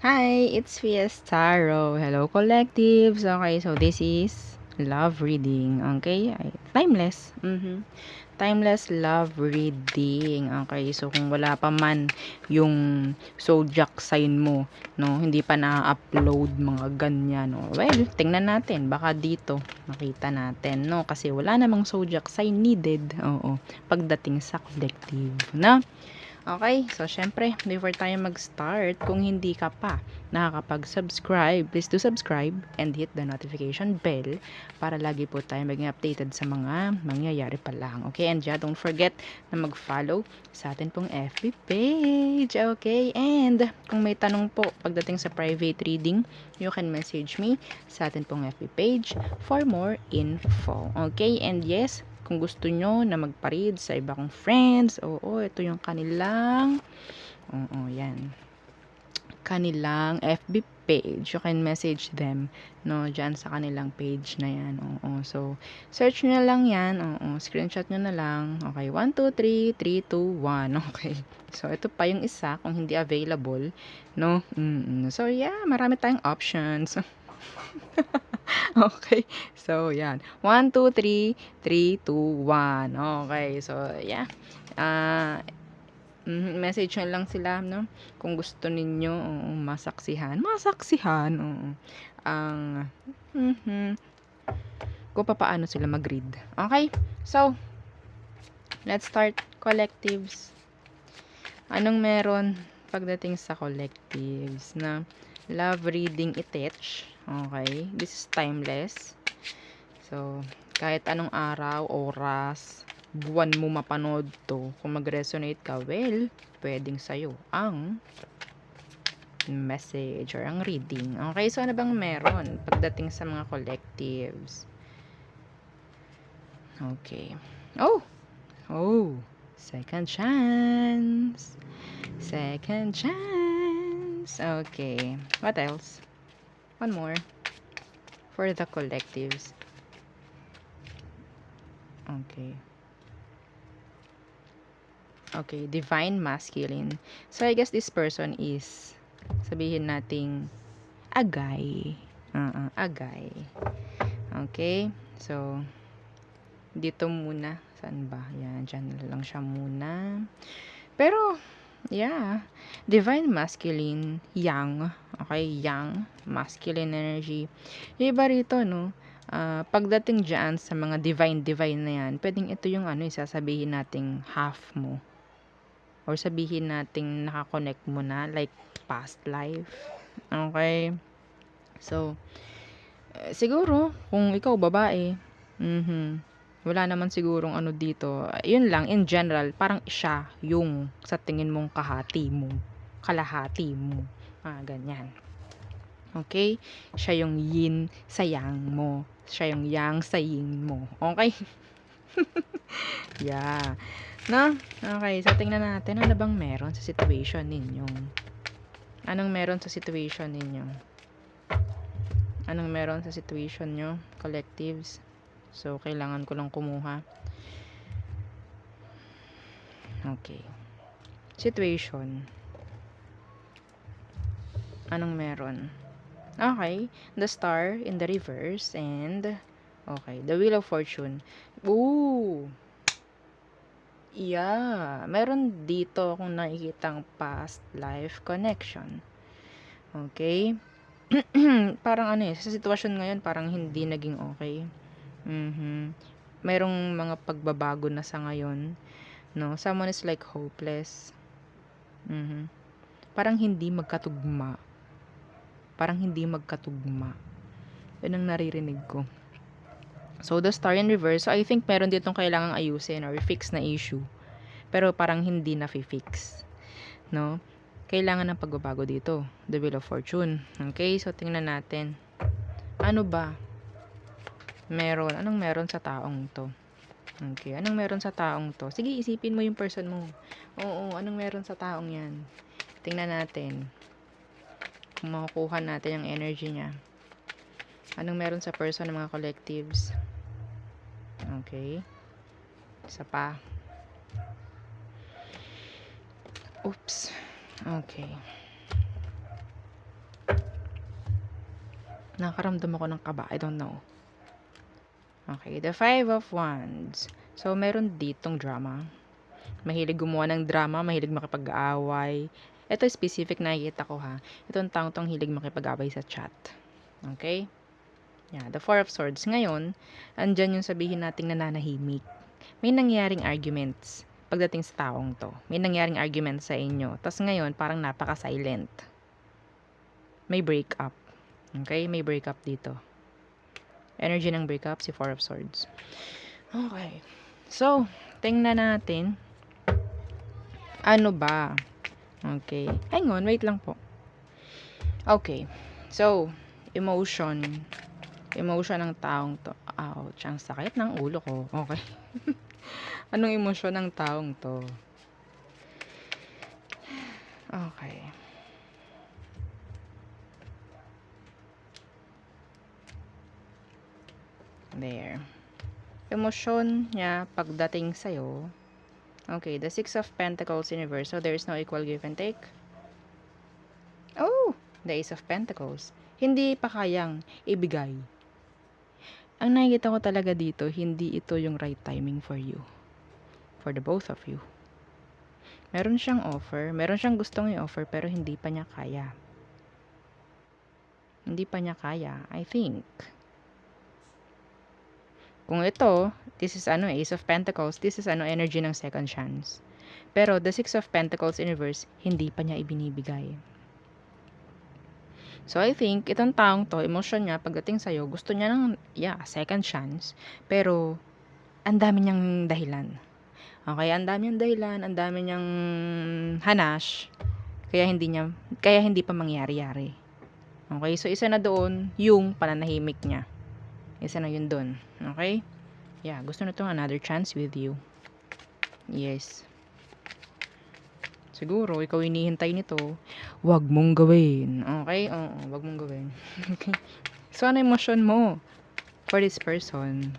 Hi, it's Fiestaro. Hello, collectives. Okay, so this is love reading. Okay, timeless. Timeless love reading. Okay, so kung wala pa man yung zodiac sign mo, no, hindi pa na-upload mga ganyan, no. Well, tingnan natin. Baka dito makita natin, no, kasi wala namang zodiac sign needed. Oo, pagdating sa collective, na. Okay, so syempre, before tayo mag-start, kung hindi ka pa nakakapag-subscribe, please do subscribe and hit the notification bell para lagi po tayo maging updated sa mga mangyayari pa lang. Okay, and yeah, don't forget na mag-follow sa atin pong FB page. Okay, and kung may tanong po pagdating sa private reading, you can message me sa atin pong FB page for more info. Okay, and yes, kung gusto nyo na magparid sa iba kong friends, oo, ito yung kanilang, oo, yan, kanilang FB page. You can message them, no, dyan sa kanilang page na yan, oo. So, search nyo na lang yan, oo, screenshot nyo na lang, okay, 1, 2, 3, 3, 2, 1, okay. So, ito pa yung isa, kung hindi available, no, so, yeah, marami tayong options. Okay. So, yan. 1, 2, 3, 3, 2, 1. Okay. So, yeah. Ah, message nyo lang sila, no? Kung gusto ninyo masaksihan, oo, ang, kung paano sila mag-read. Okay? So, let's start, collectives. Anong meron pagdating sa collectives na love reading itech? Okay? This is timeless. So, kahit anong araw, oras, buwan mo mapanood to, kung mag-resonate ka, well, pwedeng sa'yo ang message or ang reading. Okay, so ano bang meron pagdating sa mga collectives? Okay. Oh! Oh! Second chance! Second chance! Okay. What else? One more. For the collectives. Okay. Okay, divine masculine. So, I guess this person is, sabihin nating, a guy. A guy. Okay? So, dito muna. Saan ba? Yan, dyan lang siya muna. Pero, yeah. Divine masculine, yang. Okay, yang. Masculine energy. Yung iba rito, no? Pagdating dyan sa mga divine na yan, pwedeng ito yung sasabihin nating half mo. Or sabihin nating nakakonect mo na, like past life. Okay? So, siguro, kung ikaw babae, wala naman sigurong dito. Yun lang, in general, parang siya yung sa tingin mong kalahati mo. Ganyan. Okay? Siya yung yin sa yang mo. Siya yung yang sa yin mo. Okay? Yeah. No? Okay, so tingnan natin ano bang meron sa situation ninyo. Anong meron sa situation ninyo? Anong meron sa situation nyo, collectives? So, kailangan ko lang kumuha. Okay. Situation. Anong meron? Okay. The star in the reverse and okay, the wheel of fortune. Ooh! Yeah, meron dito akong nakikitang past life connection. Okay? Parang sa sitwasyon ngayon parang hindi naging okay. Merong mga pagbabago na sa ngayon, no? Someone is like hopeless. Parang hindi magkatugma. Yun ang naririnig ko. So, the star in reverse. So, I think meron ditong kailangang ayusin or fix na issue. Pero parang hindi na fix. No? Kailangan ng pagbabago dito. The wheel of fortune. Okay? So, tingnan natin. Ano ba? Anong meron sa taong to? Okay. Anong meron sa taong to? Sige, isipin mo yung person mo. Oo, anong meron sa taong yan? Tingnan natin. Kung makukuha natin yung energy niya. Anong meron sa person ng mga collectives? Okay. Isa pa. Oops. Okay. Nakaramdam ako ng kaba. I don't know. Okay, the Five of Wands. So, meron ditong drama. Mahilig gumawa ng drama, mahilig makipag-away. Ito specific na nakikita ko ha. Itong taong tong hilig makipag-away sa chat. Okay? Yeah, the Four of Swords. Ngayon, andyan yung sabihin nating nananahimik. May nangyaring arguments pagdating sa taong to. May nangyaring arguments sa inyo. Tapos ngayon, parang napaka-silent. May breakup. Okay? May breakup dito. Energy ng breakup, si Four of Swords. Okay. So, tingnan natin. Ano ba? Okay. Hang on, wait lang po. Okay. So, emotion. Emotion ng taong to. Ouch, ang sakit ng ulo ko. Okay. Anong emosyon ng taong to? Okay. There. Emosyon niya pagdating sa'yo. Okay, the Six of Pentacles in reverse. So, there's no equal give and take. Oh! The Ace of Pentacles. Hindi pa kayang ibigay. Ang nakikita ko talaga dito, hindi ito yung right timing for you. For the both of you. Meron siyang offer. Meron siyang gustong i-offer, pero hindi pa niya kaya. Hindi pa niya kaya, I think. Kung ito, this is Ace of Pentacles, this is energy ng second chance. Pero the Six of Pentacles in reverse, hindi pa niya ibinibigay. So I think, itong taong to, emosyon niya pagdating sa'yo, gusto niya ng, second chance. Pero, ang dami niyang dahilan. Okay, ang dami niyang dahilan, ang dami niyang hanash, kaya hindi pa mangyari-yari. Okay, so isa na doon, yung pananahimik niya. Isa na yun doon. Okay? Yeah, gusto na itong another chance with you. Yes. Siguro, ikaw hinihintay nito, wag mong gawin. Okay? Oo, wag mong gawin. Okay. So, ano emosyon mo for this person?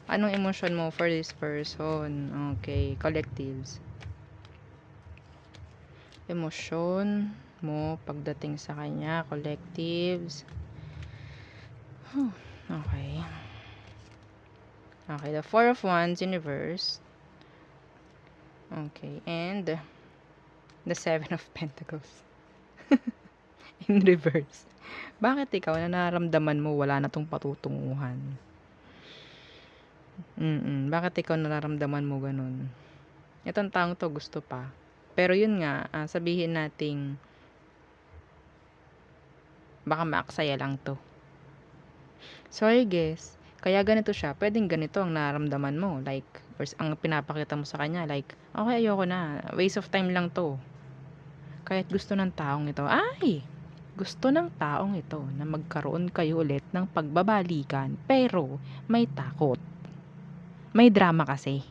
Anong emosyon mo for this person? Okay, collectives. Emosyon mo pagdating sa kanya, collectives. Okay. Okay, the Four of Wands in reverse. Okay, and the Seven of Pentacles in reverse. Bakit ikaw na nararamdaman mo wala na tong patutunguhan? Bakit ikaw nararamdaman mo ganun? Itong taong to gusto pa. Pero yun nga, sabihin nating baka maaksaya lang to. So I guess, kaya ganito siya, pwedeng ganito ang nararamdaman mo. Like, or ang pinapakita mo sa kanya, like, okay, ayoko na. Waste of time lang to. Kahit gusto ng taong ito, gusto ng taong ito na magkaroon kayo ulit ng pagbabalikan. Pero, may takot. May drama kasi.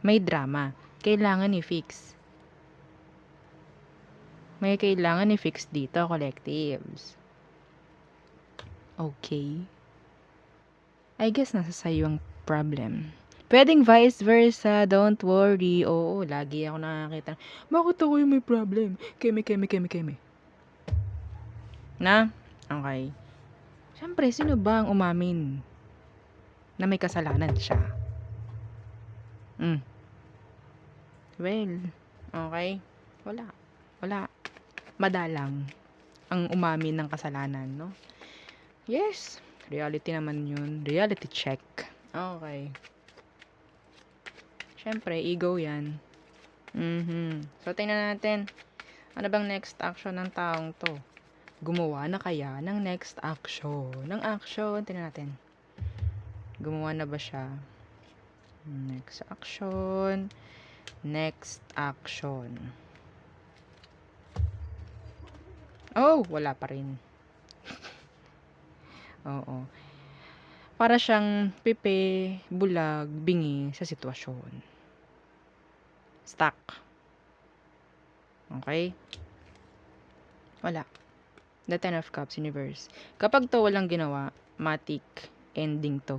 May drama. Kailangan i-fix. May kailangan i-fix dito, collectives. Okay. I guess nasa sa'yo ang problem. Pwedeng vice versa, don't worry. Oo, lagi ako nakakita. Bakit ako yung may problem? Keme. Na? Okay. Siyempre, sino ba ang umamin na may kasalanan siya? Well, okay. Wala. Madalang ang umamin ng kasalanan, no? Yes. Reality naman yun. Reality check. Okay. Siyempre, ego yan. So, tingnan natin. Ano bang next action ng taong to? Gumawa na kaya ng next action? Tingnan natin. Gumawa na ba siya? Next action. Oh, wala pa rin. Oo. Para siyang pipe, bulag, bingi sa sitwasyon. Stuck. Okay? Wala. The Ten of Cups universe. Kapag to walang ginawa, matik ending to.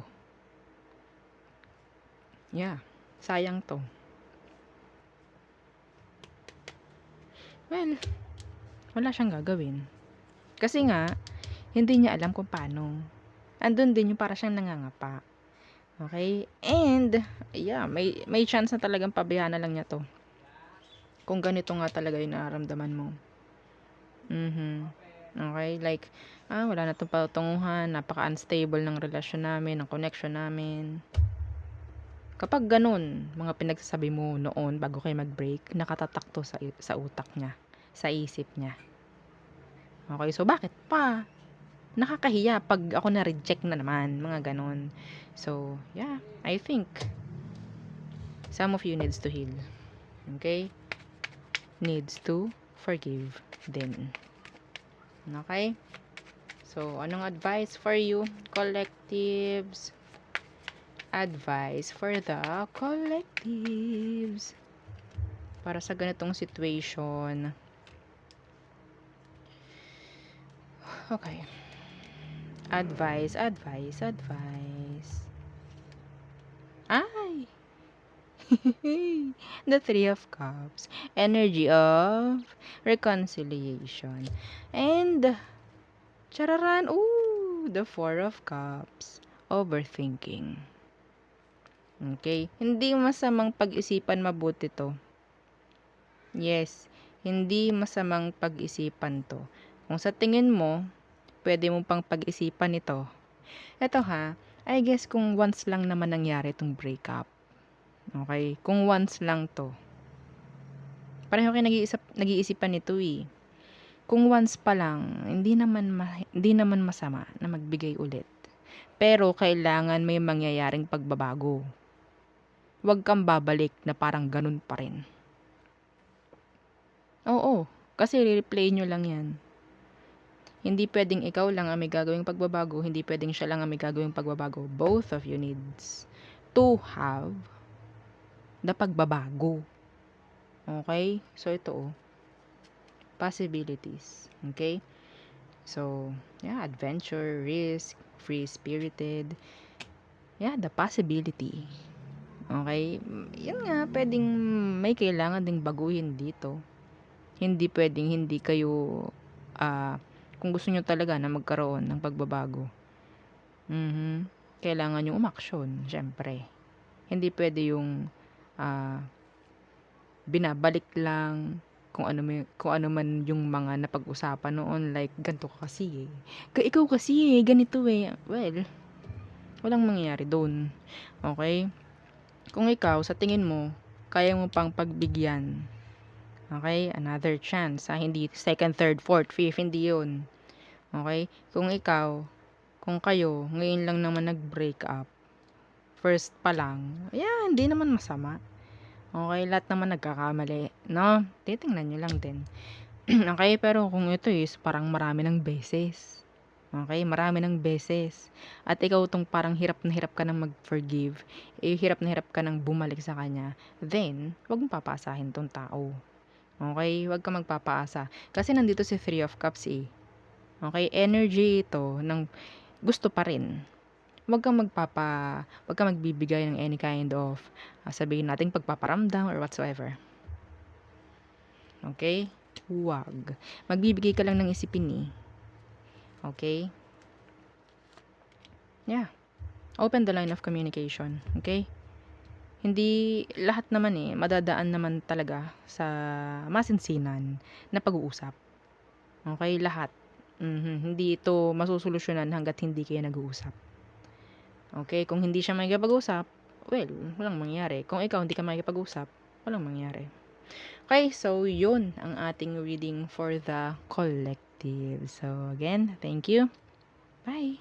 Yeah. Sayang to. Well, wala siyang gagawin. Kasi nga, Hindi niya alam kung paano. Andun din yung para siyang nangangapa. Okay? And, yeah, may chance na talagang pabayaan na lang niya to. Kung ganito nga talaga yung nararamdaman mo. Okay? Like, wala na itong patunguhan, napaka-unstable ng relasyon namin, ng connection namin. Kapag ganun, mga pinagsasabi mo noon bago kayo mag-break, nakatatak to sa utak niya, sa isip niya. Okay? So, bakit pa? Nakakahiya pag ako na-reject na naman, mga ganon. So, yeah, I think some of you needs to heal. Okay? Needs to forgive din. Okay? So, anong advice for you, collectives? Advice for the collectives. Para sa ganitong situation. Okay. Advice. Ay! The Three of Cups. Energy of reconciliation. And, chararan, the Four of Cups. Overthinking. Okay? Hindi masamang pag-isipan mabuti to. Yes, hindi masamang pag-isipan to. Kung sa tingin mo, pwede mo pang pag-isipan ito. Ito ha, I guess kung once lang naman nangyari itong breakup. Okay? Kung once lang to. Pareho kayo nag-iisipan nito eh. Kung once pa lang, hindi naman masama na magbigay ulit. Pero kailangan may mangyayaring pagbabago. Huwag kang babalik na parang ganun pa rin. Oo, kasi re-replay nyo lang yan. Hindi pwedeng ikaw lang ang may gagawing pagbabago, hindi pwedeng siya lang ang may gagawing pagbabago. Both of you needs to have the pagbabago. Okay? So, ito possibilities. Okay? So, yeah, adventure, risk, free-spirited. Yeah, the possibility. Okay? Yan nga, pwedeng may kailangan ding baguhin dito. Hindi pwedeng hindi kayo, kung gusto nyo talaga na magkaroon ng pagbabago, kailangan yung umaksyon, syempre. Hindi pwede yung, binabalik lang kung ano man yung mga napag-usapan noon, like ganito ka kasi ikaw kasi ganito well, walang mangyayari doon. Okay? Kung ikaw sa tingin mo kaya mo pang pagbigyan, okay, another chance, hindi second, third, fourth, fifth, hindi yun. Okay? Kung kayo ngayon lang naman nag-break up, first pa lang, hindi naman masama. Okay, lahat naman nagkakamali, no? Titingnan nyo lang din. Okay, pero kung ito is parang marami ng beses. Okay, marami ng beses. At ikaw tong parang hirap na hirap ka nang mag-forgive, hirap na hirap ka nang bumalik sa kanya, then, wag mong papaasahin tong tao. Okay, wag ka magpapaasa. Kasi nandito si Three of Cups eh. Okay, energy ito ng gusto pa rin. Wag kang magbibigay ng any kind of, sabihin natin pagpaparamdam or whatsoever. Okay? Huwag. Magbibigay ka lang ng isipin eh. Okay? Yeah. Open the line of communication. Okay? Hindi lahat naman madadaan naman talaga sa masinsinan na pag-uusap. Okay? Lahat. Hindi ito masusolusyonan hanggat hindi kayo nag-uusap. Okay? Kung hindi siya makikipag-usap, well, walang mangyari. Kung ikaw hindi ka makikipag-usap, walang mangyari. Okay, so yun ang ating reading for the collective. So again, thank you. Bye!